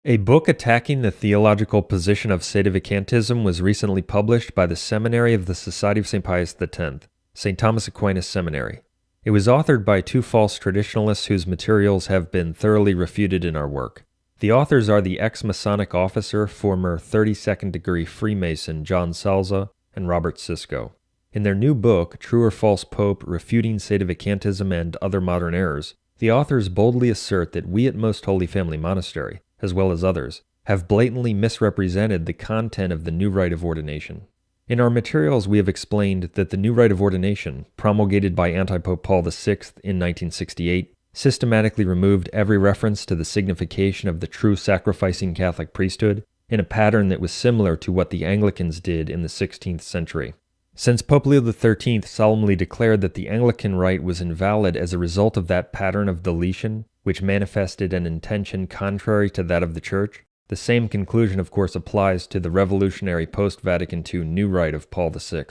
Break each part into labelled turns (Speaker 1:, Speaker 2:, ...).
Speaker 1: A book attacking the theological position of sedevacantism was recently published by the Seminary of the Society of St. Pius X, St. Thomas Aquinas Seminary. It was authored by two false traditionalists whose materials have been thoroughly refuted in our work. The authors are the ex-Masonic officer, former 32nd degree Freemason John Salza, and Robert Sisko. In their new book, True or False Pope, Refuting Sedevacantism and Other Modern Errors, the authors boldly assert that we at Most Holy Family Monastery, as well as others, have blatantly misrepresented the content of the new rite of ordination. In our materials, we have explained that the new rite of ordination, promulgated by Antipope Paul VI in 1968, systematically removed every reference to the signification of the true sacrificing Catholic priesthood in a pattern that was similar to what the Anglicans did in the 16th century. Since Pope Leo XIII solemnly declared that the Anglican rite was invalid as a result of that pattern of deletion, which manifested an intention contrary to that of the Church, the same conclusion of course applies to the revolutionary post-Vatican II new rite of Paul VI.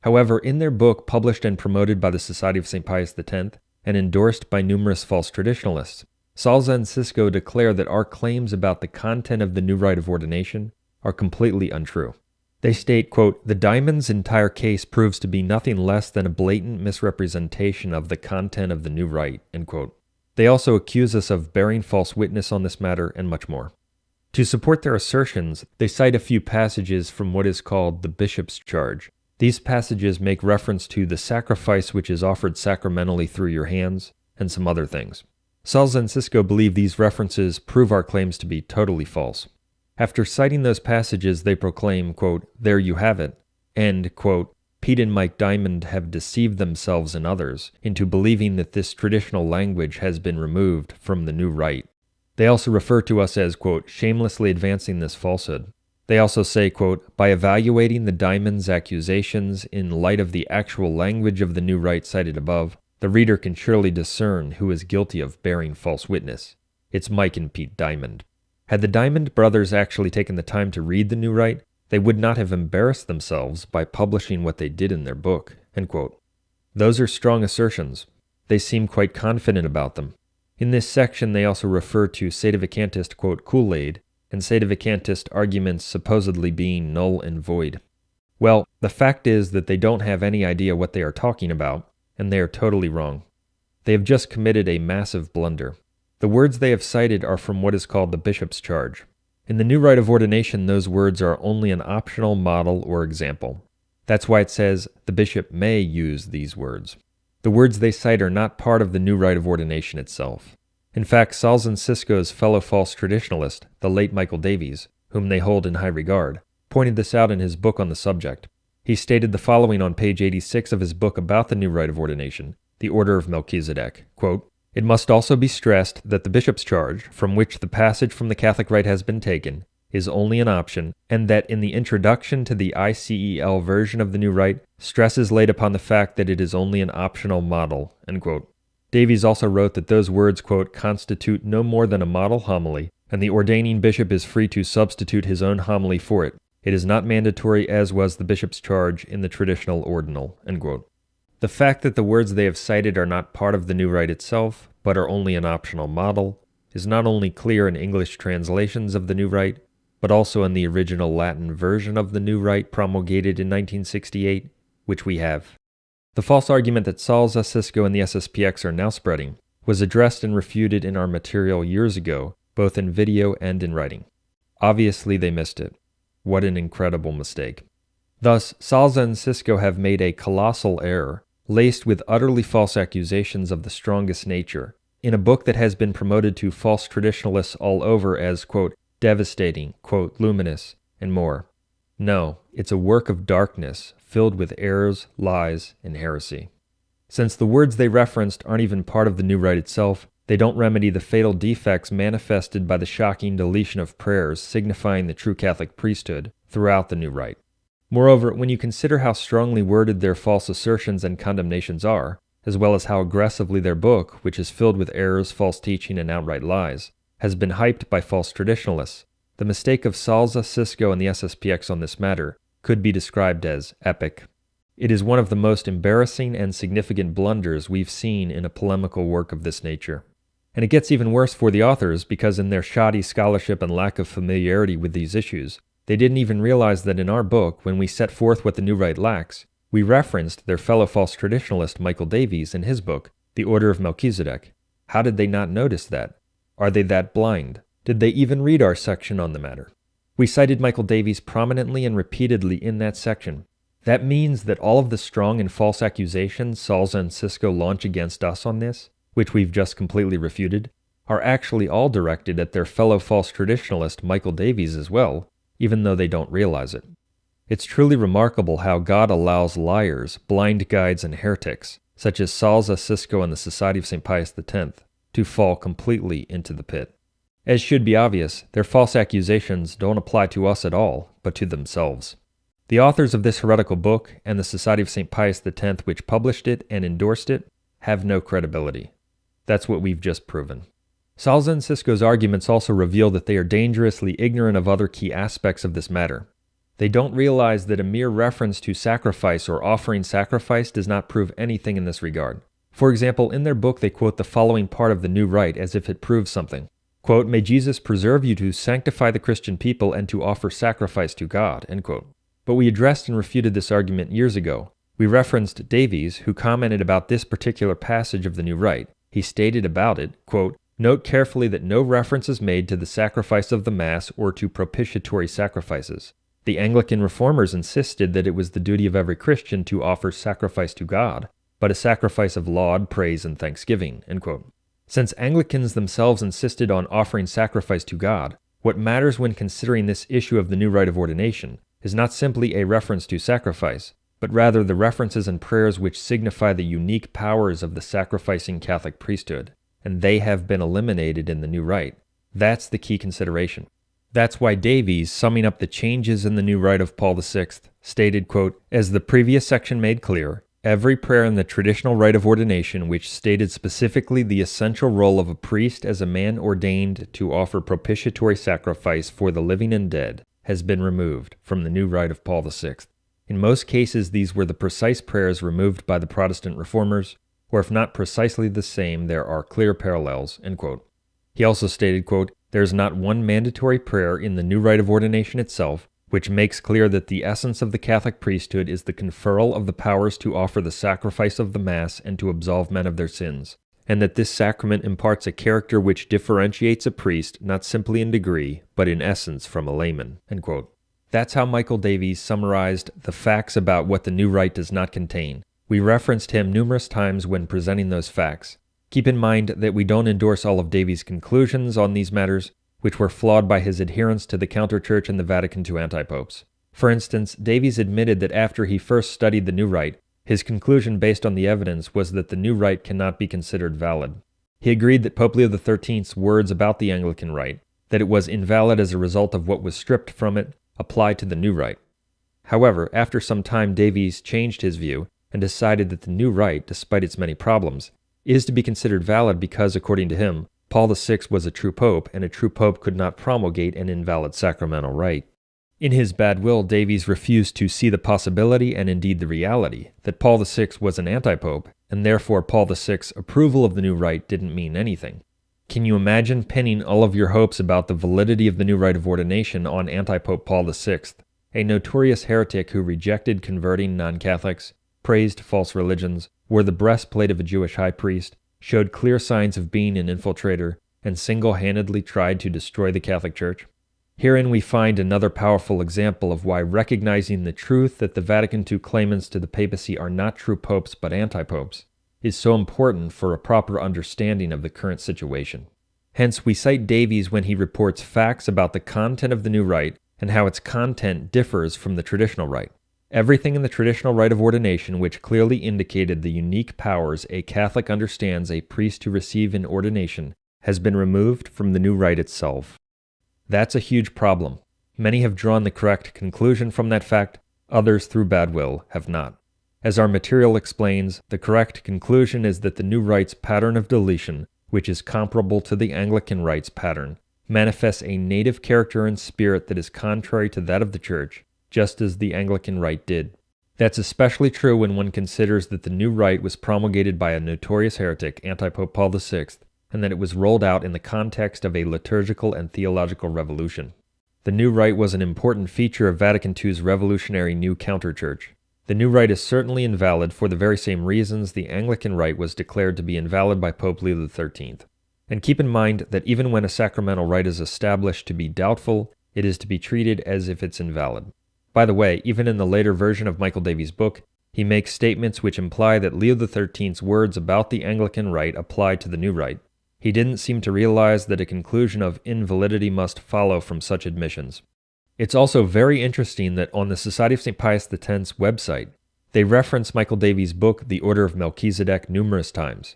Speaker 1: However, in their book published and promoted by the Society of St. Pius X and endorsed by numerous false traditionalists, Salza and Sisko declare that our claims about the content of the new rite of ordination are completely untrue. They state, quote, "The Diamond's entire case proves to be nothing less than a blatant misrepresentation of the content of the new rite," end quote. They also accuse us of bearing false witness on this matter and much more. To support their assertions, they cite a few passages from what is called the bishop's charge. These passages make reference to the sacrifice which is offered sacramentally through your hands, and some other things. Salza and Sisko believe these references prove our claims to be totally false. After citing those passages, they proclaim, quote, "There you have it," and, quote, "Pete and Mike Diamond have deceived themselves and others into believing that this traditional language has been removed from the new rite." They also refer to us as, quote, "shamelessly advancing this falsehood." They also say, quote, "By evaluating the Diamond's accusations in light of the actual language of the new rite cited above, the reader can surely discern who is guilty of bearing false witness. It's Mike and Pete Diamond." Had the Diamond brothers actually taken the time to read the new rite, they would not have embarrassed themselves by publishing what they did in their book, end quote. Those are strong assertions. They seem quite confident about them. In this section, they also refer to sedevacantist, quote, Kool-Aid, and sedevacantist arguments supposedly being null and void. Well, the fact is that they don't have any idea what they are talking about, and they are totally wrong. They have just committed a massive blunder. The words they have cited are from what is called the bishop's charge. In the new rite of ordination, those words are only an optional model or example. That's why it says the bishop may use these words. The words they cite are not part of the new rite of ordination itself. In fact, Salza and Sisko's fellow false traditionalist, the late Michael Davies, whom they hold in high regard, pointed this out in his book on the subject. He stated the following on page 86 of his book about the new rite of ordination, the Order of Melchizedek, quote, "It must also be stressed that the bishop's charge, from which the passage from the Catholic rite has been taken, is only an option, and that in the introduction to the ICEL version of the new rite, stress is laid upon the fact that it is only an optional model," end quote. Davies also wrote that those words, quote, "constitute no more than a model homily, and the ordaining bishop is free to substitute his own homily for it. It is not mandatory as was the bishop's charge in the traditional ordinal," end quote. The fact that the words they have cited are not part of the new rite itself, but are only an optional model, is not only clear in English translations of the new rite, but also in the original Latin version of the new rite promulgated in 1968, which we have. The false argument that Salza, Sisko, and the FSSPX are now spreading was addressed and refuted in our material years ago, both in video and in writing. Obviously, they missed it. What an incredible mistake. Thus, Salza and Sisko have made a colossal error, laced with utterly false accusations of the strongest nature, in a book that has been promoted to false traditionalists all over as, quote, devastating, quote, luminous, and more. No, it's a work of darkness, filled with errors, lies, and heresy. Since the words they referenced aren't even part of the new rite itself, they don't remedy the fatal defects manifested by the shocking deletion of prayers signifying the true Catholic priesthood throughout the new rite. Moreover, when you consider how strongly worded their false assertions and condemnations are, as well as how aggressively their book, which is filled with errors, false teaching, and outright lies, has been hyped by false traditionalists, the mistake of Salza, Sisko, and the FSSPX on this matter could be described as epic. It is one of the most embarrassing and significant blunders we've seen in a polemical work of this nature. And it gets even worse for the authors because in their shoddy scholarship and lack of familiarity with these issues, they didn't even realize that in our book, when we set forth what the New Rite lacks, we referenced their fellow false traditionalist Michael Davies in his book, The Order of Melchizedek. How did they not notice that? Are they that blind? Did they even read our section on the matter? We cited Michael Davies prominently and repeatedly in that section. That means that all of the strong and false accusations Salza and Cisco launch against us on this, which we've just completely refuted, are actually all directed at their fellow false traditionalist Michael Davies as well, even though they don't realize it. It's truly remarkable how God allows liars, blind guides, and heretics, such as Salza, Cisco, and the Society of St. Pius X, to fall completely into the pit. As should be obvious, their false accusations don't apply to us at all, but to themselves. The authors of this heretical book, and the Society of St. Pius X which published it and endorsed it, have no credibility. That's what we've just proven. Salza and Cisco's arguments also reveal that they are dangerously ignorant of other key aspects of this matter. They don't realize that a mere reference to sacrifice or offering sacrifice does not prove anything in this regard. For example, in their book they quote the following part of the New Rite as if it proves something. Quote, "May Jesus preserve you to sanctify the Christian people and to offer sacrifice to God." End quote. But we addressed and refuted this argument years ago. We referenced Davies, who commented about this particular passage of the New Rite. He stated about it, quote, "Note carefully that no reference is made to the sacrifice of the Mass or to propitiatory sacrifices. The Anglican reformers insisted that it was the duty of every Christian to offer sacrifice to God, but a sacrifice of laud, praise, and thanksgiving." End quote. Since Anglicans themselves insisted on offering sacrifice to God, what matters when considering this issue of the new rite of ordination is not simply a reference to sacrifice, but rather the references and prayers which signify the unique powers of the sacrificing Catholic priesthood, and they have been eliminated in the new rite. That's the key consideration. That's why Davies, summing up the changes in the new rite of Paul VI, stated, quote, "As the previous section made clear, every prayer in the traditional rite of ordination which stated specifically the essential role of a priest as a man ordained to offer propitiatory sacrifice for the living and dead has been removed from the new rite of Paul VI. In most cases, these were the precise prayers removed by the Protestant reformers, or if not precisely the same, there are clear parallels." End quote. He also stated, quote, "There is not one mandatory prayer in the new rite of ordination itself which makes clear that the essence of the Catholic priesthood is the conferral of the powers to offer the sacrifice of the Mass and to absolve men of their sins, and that this sacrament imparts a character which differentiates a priest not simply in degree, but in essence from a layman." End quote. That's how Michael Davies summarized the facts about what the new rite does not contain. We referenced him numerous times when presenting those facts. Keep in mind that we don't endorse all of Davies' conclusions on these matters, which were flawed by his adherence to the counterchurch and the Vatican II antipopes. For instance, Davies admitted that after he first studied the new rite, his conclusion based on the evidence was that the new rite cannot be considered valid. He agreed that Pope Leo XIII's words about the Anglican rite, that it was invalid as a result of what was stripped from it, applied to the new rite. However, after some time Davies changed his view and decided that the new rite, despite its many problems, is to be considered valid because, according to him, Paul VI was a true pope, and a true pope could not promulgate an invalid sacramental rite. In his bad will, Davies refused to see the possibility, and indeed the reality, that Paul VI was an antipope, and therefore Paul VI's approval of the new rite didn't mean anything. Can you imagine pinning all of your hopes about the validity of the new rite of ordination on antipope Paul VI, a notorious heretic who rejected converting non-Catholics, praised false religions, wore the breastplate of a Jewish high priest, showed clear signs of being an infiltrator, and single-handedly tried to destroy the Catholic Church? Herein we find another powerful example of why recognizing the truth that the Vatican II claimants to the papacy are not true popes but antipopes is so important for a proper understanding of the current situation. Hence, we cite Davies when he reports facts about the content of the new rite and how its content differs from the traditional rite. Everything in the traditional rite of ordination which clearly indicated the unique powers a Catholic understands a priest to receive in ordination has been removed from the new rite itself. That's a huge problem. Many have drawn the correct conclusion from that fact, others through bad will have not. As our material explains, the correct conclusion is that the new rite's pattern of deletion, which is comparable to the Anglican rite's pattern, manifests a native character and spirit that is contrary to that of the Church, just as the Anglican rite did. That's especially true when one considers that the new rite was promulgated by a notorious heretic, antipope Paul VI, and that it was rolled out in the context of a liturgical and theological revolution. The New Rite was an important feature of Vatican II's revolutionary New Counterchurch. The New Rite is certainly invalid for the very same reasons the Anglican Rite was declared to be invalid by Pope Leo XIII. And keep in mind that even when a sacramental rite is established to be doubtful, it is to be treated as if it's invalid. By the way, even in the later version of Michael Davies' book, he makes statements which imply that Leo XIII's words about the Anglican Rite apply to the New Rite. He didn't seem to realize that a conclusion of invalidity must follow from such admissions. It's also very interesting that on the Society of St. Pius X's website, they reference Michael Davies' book, The Order of Melchizedek, numerous times.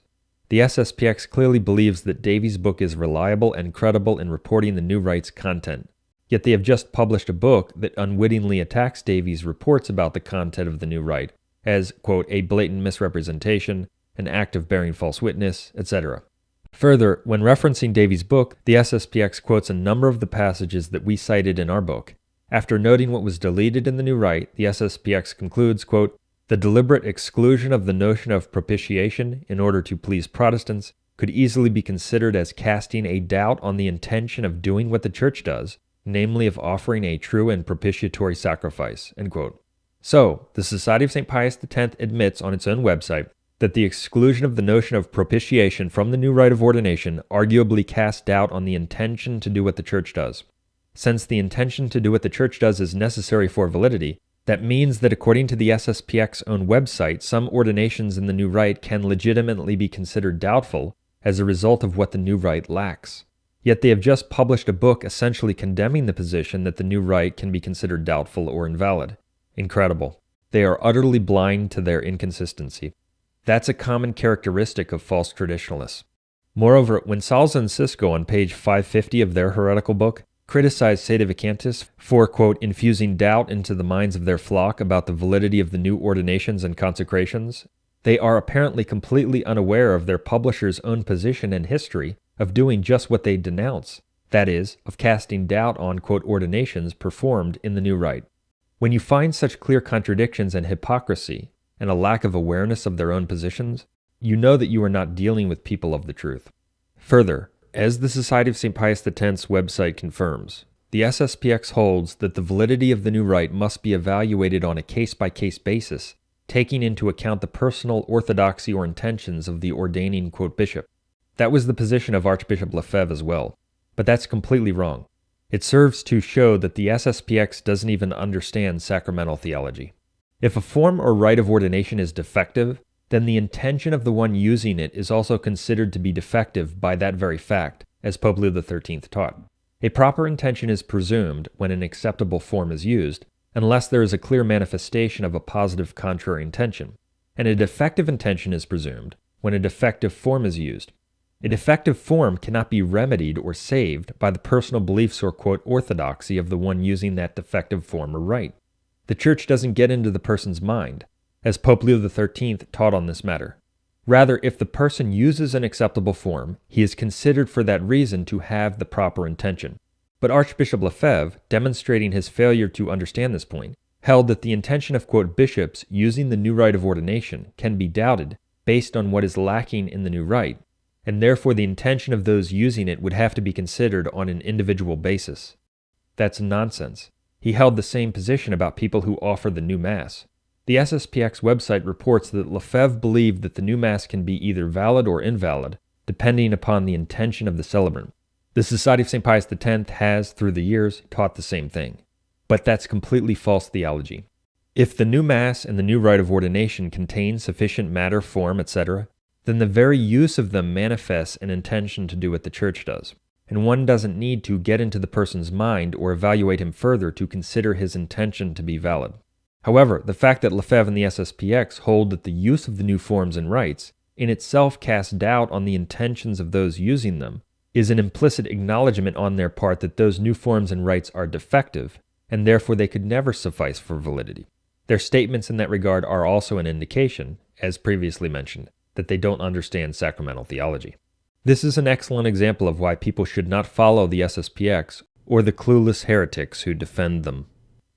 Speaker 1: The FSSPX clearly believes that Davies' book is reliable and credible in reporting the New Rite's content, yet they have just published a book that unwittingly attacks Davies' reports about the content of the New Rite as, quote, a blatant misrepresentation, an act of bearing false witness, etc. Further, when referencing Davies' book, the FSSPX quotes a number of the passages that we cited in our book. After noting what was deleted in the New Rite, the FSSPX concludes, quote, the deliberate exclusion of the notion of propitiation in order to please Protestants could easily be considered as casting a doubt on the intention of doing what the Church does, namely of offering a true and propitiatory sacrifice, end quote. So, the Society of St. Pius X admits on its own website that the exclusion of the notion of propitiation from the new rite of ordination arguably casts doubt on the intention to do what the Church does. Since the intention to do what the Church does is necessary for validity, that means that according to the FSSPX's own website, some ordinations in the new rite can legitimately be considered doubtful as a result of what the new rite lacks. Yet they have just published a book essentially condemning the position that the new rite can be considered doubtful or invalid. Incredible. They are utterly blind to their inconsistency. That's a common characteristic of false traditionalists. Moreover, when Salza and Cisco on page 550 of their heretical book criticized Sedevacantists for, quote, infusing doubt into the minds of their flock about the validity of the new ordinations and consecrations, they are apparently completely unaware of their publisher's own position and history of doing just what they denounce, that is, of casting doubt on, quote, ordinations performed in the new rite. When you find such clear contradictions and hypocrisy, and a lack of awareness of their own positions, you know that you are not dealing with people of the truth. Further, as the Society of St. Pius X's website confirms, the FSSPX holds that the validity of the new rite must be evaluated on a case-by-case basis, taking into account the personal orthodoxy or intentions of the ordaining, quote, bishop. That was the position of Archbishop Lefebvre as well, but that's completely wrong. It serves to show that the FSSPX doesn't even understand sacramental theology. If a form or rite of ordination is defective, then the intention of the one using it is also considered to be defective by that very fact, as Pope Leo XIII taught. A proper intention is presumed when an acceptable form is used, unless there is a clear manifestation of a positive contrary intention, and a defective intention is presumed when a defective form is used. A defective form cannot be remedied or saved by the personal beliefs or, quote, orthodoxy of the one using that defective form or rite. The Church doesn't get into the person's mind, as Pope Leo XIII taught on this matter. Rather, if the person uses an acceptable form, he is considered for that reason to have the proper intention. But Archbishop Lefebvre, demonstrating his failure to understand this point, held that the intention of, quote, bishops using the new rite of ordination can be doubted based on what is lacking in the new rite, and therefore the intention of those using it would have to be considered on an individual basis. That's nonsense. He held the same position about people who offer the new Mass. The FSSPX website reports that Lefebvre believed that the new Mass can be either valid or invalid, depending upon the intention of the celebrant. The Society of St. Pius X has, through the years, taught the same thing. But that's completely false theology. If the new Mass and the new rite of ordination contain sufficient matter, form, etc., then the very use of them manifests an intention to do what the Church does. And one doesn't need to get into the person's mind or evaluate him further to consider his intention to be valid. However, the fact that Lefebvre and the FSSPX hold that the use of the new forms and rites in itself casts doubt on the intentions of those using them is an implicit acknowledgement on their part that those new forms and rites are defective, and therefore they could never suffice for validity. Their statements in that regard are also an indication, as previously mentioned, that they don't understand sacramental theology. This is an excellent example of why people should not follow the FSSPX or the clueless heretics who defend them.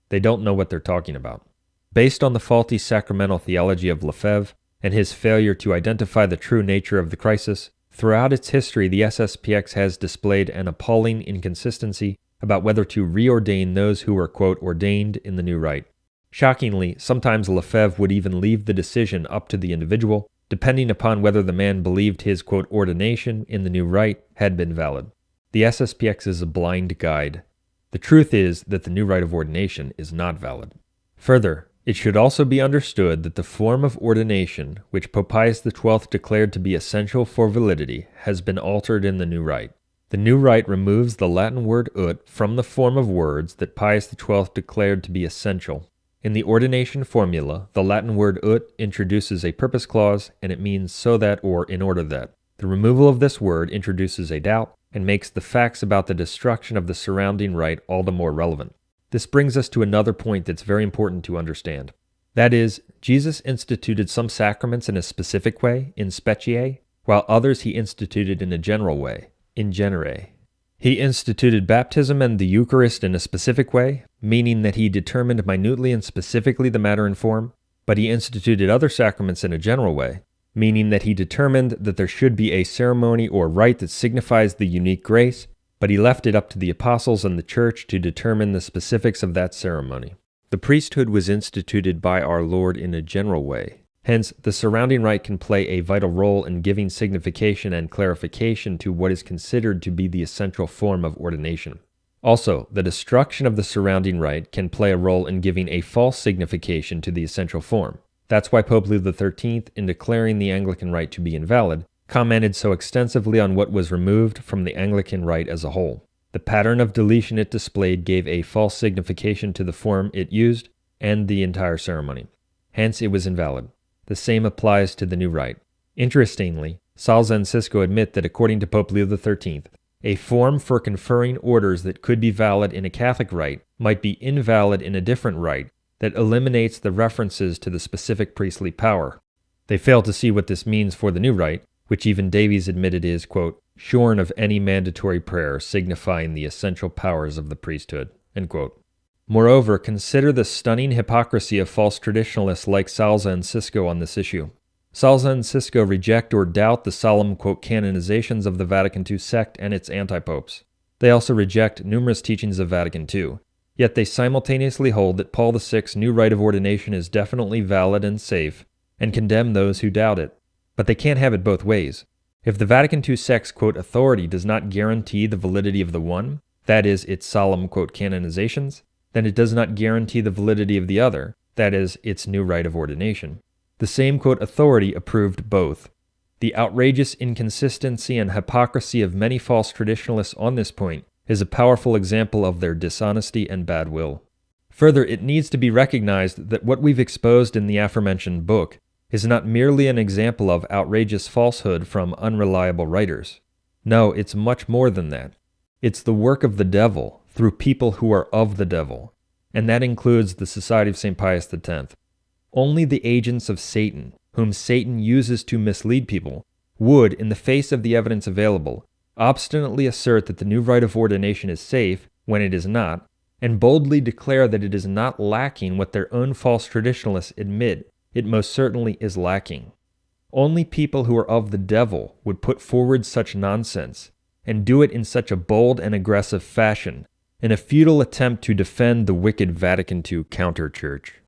Speaker 1: They don't know what they're talking about. Based on the faulty sacramental theology of Lefebvre and his failure to identify the true nature of the crisis, Throughout its history, the FSSPX has displayed an appalling inconsistency about whether to reordain those who were, quote, ordained in the new rite. Shockingly, sometimes Lefebvre would even leave the decision up to the individual, depending upon whether the man believed his, quote, ordination in the new rite had been valid. The FSSPX is a blind guide. The truth is that the new rite of ordination is not valid. Further, it should also be understood that the form of ordination, which Pope Pius XII declared to be essential for validity, has been altered in the new rite. The new rite removes the Latin word ut from the form of words that Pius XII declared to be essential. In the ordination formula, the Latin word ut introduces a purpose clause, and it means so that or in order that. The removal of this word introduces a doubt and makes the facts about the destruction of the surrounding rite all the more relevant. This brings us to another point that's very important to understand. That is, Jesus instituted some sacraments in a specific way, in specie, while others he instituted in a general way, in genere. He instituted baptism and the Eucharist in a specific way, meaning that he determined minutely and specifically the matter and form, but he instituted other sacraments in a general way, meaning that he determined that there should be a ceremony or rite that signifies the unique grace, but he left it up to the apostles and the church to determine the specifics of that ceremony. The priesthood was instituted by our Lord in a general way. Hence, the surrounding rite can play a vital role in giving signification and clarification to what is considered to be the essential form of ordination. Also, the destruction of the surrounding rite can play a role in giving a false signification to the essential form. That's why Pope Leo XIII, in declaring the Anglican rite to be invalid, commented so extensively on what was removed from the Anglican rite as a whole. The pattern of deletion it displayed gave a false signification to the form it used and the entire ceremony. Hence, it was invalid. The same applies to the new rite. Interestingly, Salza and Cisco admit that according to Pope Leo XIII, a form for conferring orders that could be valid in a Catholic rite might be invalid in a different rite that eliminates the references to the specific priestly power. They fail to see what this means for the new rite, which even Davies admitted is, quote, shorn of any mandatory prayer signifying the essential powers of the priesthood, end quote. Moreover, consider the stunning hypocrisy of false traditionalists like Salza and Cisco on this issue. Salza and Cisco reject or doubt the solemn, quote, canonizations of the Vatican II sect and its anti-popes. They also reject numerous teachings of Vatican II. Yet they simultaneously hold that Paul VI's new rite of ordination is definitely valid and safe, and condemn those who doubt it. But they can't have it both ways. If the Vatican II sect's, quote, authority does not guarantee the validity of the one, that is, its solemn, quote, canonizations, then it does not guarantee the validity of the other, that is, its new rite of ordination. The same, quote, authority approved both. The outrageous inconsistency and hypocrisy of many false traditionalists on this point is a powerful example of their dishonesty and bad will. Further, it needs to be recognized that what we've exposed in the aforementioned book is not merely an example of outrageous falsehood from unreliable writers. No, it's much more than that. It's the work of the devil through people who are of the devil, and that includes the Society of St. Pius X. Only the agents of Satan, whom Satan uses to mislead people, would, in the face of the evidence available, obstinately assert that the new rite of ordination is safe when it is not, and boldly declare that it is not lacking what their own false traditionalists admit it most certainly is lacking. Only people who are of the devil would put forward such nonsense, and do it in such a bold and aggressive fashion, in a futile attempt to defend the wicked Vatican II counter-church.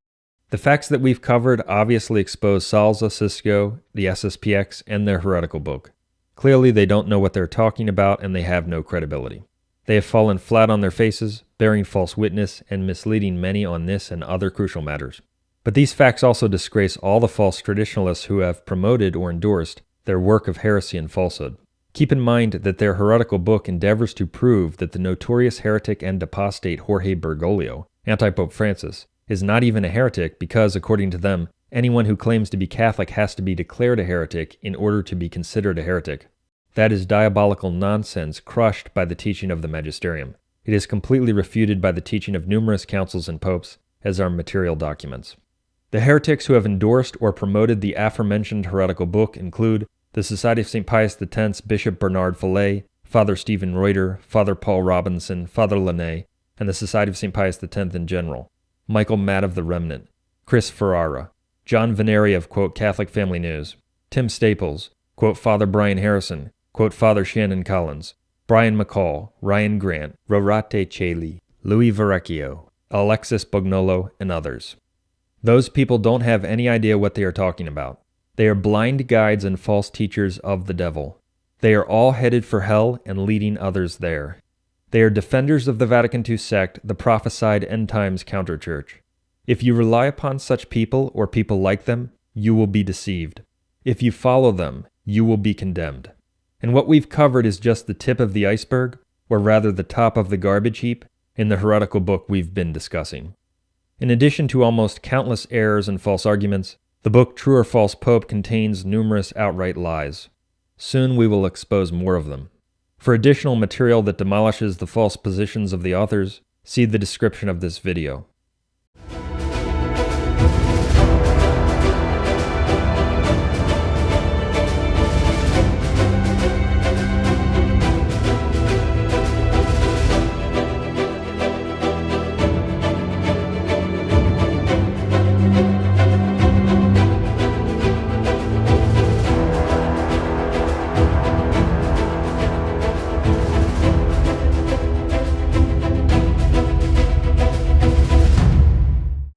Speaker 1: The facts that we've covered obviously expose Salza, Cisco, the FSSPX, and their heretical book. Clearly, they don't know what they're talking about, and they have no credibility. They have fallen flat on their faces, bearing false witness, and misleading many on this and other crucial matters. But these facts also disgrace all the false traditionalists who have promoted or endorsed their work of heresy and falsehood. Keep in mind that their heretical book endeavors to prove that the notorious heretic and apostate Jorge Bergoglio, anti-Pope Francis, is not even a heretic because, according to them, anyone who claims to be Catholic has to be declared a heretic in order to be considered a heretic. That is diabolical nonsense crushed by the teaching of the magisterium. It is completely refuted by the teaching of numerous councils and popes, as are material documents. The heretics who have endorsed or promoted the aforementioned heretical book include the Society of St. Pius X's Bishop Bernard Follet, Father Stephen Reuter, Father Paul Robinson, Father Launay, and the Society of St. Pius X in general, Michael Matt of the Remnant, Chris Ferrara, John Veneri of, quote, Catholic Family News, Tim Staples, quote, Father Brian Harrison, Quote Father Shannon Collins, Brian McCall, Ryan Grant, Rorate Chaley, Louis Verrecchio, Alexis Bognolo, and others. Those people don't have any idea what they are talking about. They are blind guides and false teachers of the devil. They are all headed for hell and leading others there. They are defenders of the Vatican II sect, the prophesied end times counterchurch. If you rely upon such people or people like them, you will be deceived. If you follow them, you will be condemned. And what we've covered is just the tip of the iceberg, or rather the top of the garbage heap, in the heretical book we've been discussing. In addition to almost countless errors and false arguments, the book True or False Pope contains numerous outright lies. Soon we will expose more of them. For additional material that demolishes the false positions of the authors, see the description of this video.